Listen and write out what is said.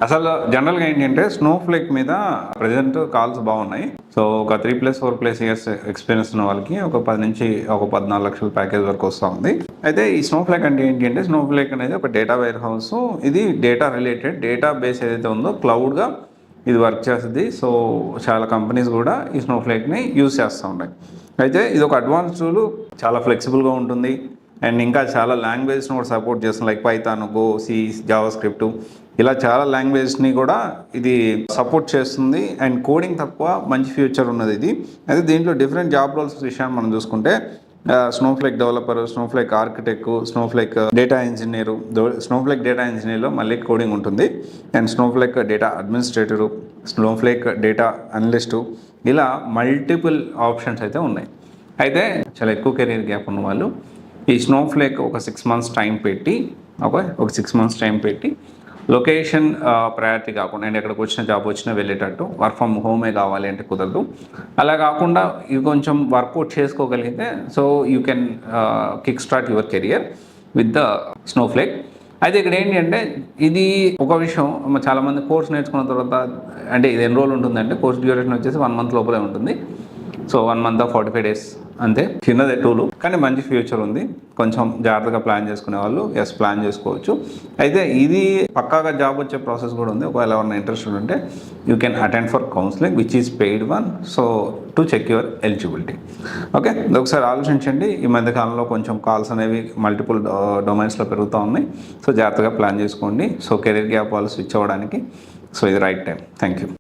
అసలు జనరల్గా ఏంటంటే స్నోఫ్లేక్ మీద ప్రజెంట్ కాల్స్ బాగున్నాయి. సో ఒక 3+4+ ఇయర్స్ ఎక్స్పీరియన్స్ ఉన్న వాళ్ళకి ఒక 10 నుంచి ఒక 14 లక్షల ప్యాకేజ్ వరకు వస్తూ ఉంది. అయితే ఈ స్నోఫ్లేక్ అంటే ఏంటి అంటే, స్నోఫ్లేక్ అనేది ఒక డేటా వేర్ హౌస్. ఇది డేటా రిలేటెడ్ డేటా బేస్ ఏదైతే ఉందో క్లౌడ్గా ఇది వర్క్ చేస్తుంది. సో చాలా కంపెనీస్ కూడా ఈ స్నోఫ్లేక్ని యూజ్ చేస్తూ ఉన్నాయి. అయితే ఇది ఒక అడ్వాన్స్ టూల్, చాలా ఫ్లెక్సిబుల్గా ఉంటుంది అండ్ ఇంకా చాలా లాంగ్వేజ్ని కూడా సపోర్ట్ చేస్తుంది. Like Python, Go, C, JavaScript, ఇలా చాలా లాంగ్వేజ్ని కూడా ఇది సపోర్ట్ చేస్తుంది. అండ్ కోడింగ్ తక్కువ, మంచి ఫ్యూచర్ ఉన్నది ఇది. అయితే దీంట్లో డిఫరెంట్ జాబ్ రోల్స్ విషయాన్ని మనం చూసుకుంటే Snowflake developer, Snowflake architect, Snowflake data engineer. Snowflake data ఇంజనీర్లో మళ్ళీ కోడింగ్ ఉంటుంది. And Snowflake data administrator, Snowflake data analyst, ఇలా మల్టిపుల్ ఆప్షన్స్ అయితే ఉన్నాయి. అయితే చాలా ఎక్కువ కెరీర్ గ్యాప్ ఉన్న వాళ్ళు ఈ స్నోఫ్లేక్ ఒక 6 months టైం పెట్టి ఒక 6 months టైం పెట్టి లొకేషన్ ప్రయారిటీ కాకుండా, అండ్ ఎక్కడికి వచ్చిన జాబ్ వచ్చినా వెళ్ళేటట్టు, వర్క్ ఫ్రమ్ హోమే కావాలి అంటే కుదరదు. అలా కాకుండా ఇవి కొంచెం వర్కౌట్ చేసుకోగలిగితే so you can kick start your career with the Snowflake. అయితే ఇక్కడ ఏంటి అంటే, ఇది ఒక విషయం, చాలామంది కోర్స్ నేర్చుకున్న తర్వాత అంటే ఇది ఎన్ని రోజులు ఉంటుందంటే, కోర్స్ డ్యూరేషన్ వచ్చేసి 1 month లోపలే ఉంటుంది. సో 1 month 45 days అంతే. చిన్నదే టూలు, కానీ మంచి ఫ్యూచర్ ఉంది. కొంచెం జాగ్రత్తగా ప్లాన్ చేసుకునే వాళ్ళు ప్లాన్ చేసుకోవచ్చు. అయితే ఇది పక్కాగా జాబ్ వచ్చే ప్రాసెస్ కూడా ఉంది. ఒకవేళ ఎవరైనా ఇంట్రెస్టెడ్ ఉంటే you can attend for counselling which is paid one, so to check your eligibility. Okay, ఒకసారి ఆలోచించండి. ఈ మధ్యకాలంలో కొంచెం కాల్స్ అనేవి మల్టిపుల్ డొమైన్స్లో పెరుగుతూ ఉన్నాయి. సో జాగ్రత్తగా ప్లాన్ చేసుకోండి. సో కెరీర్ గ్యాప్ వాళ్ళు స్విచ్ అవ్వడానికి సో ఇది రైట్ టైం. Thank you.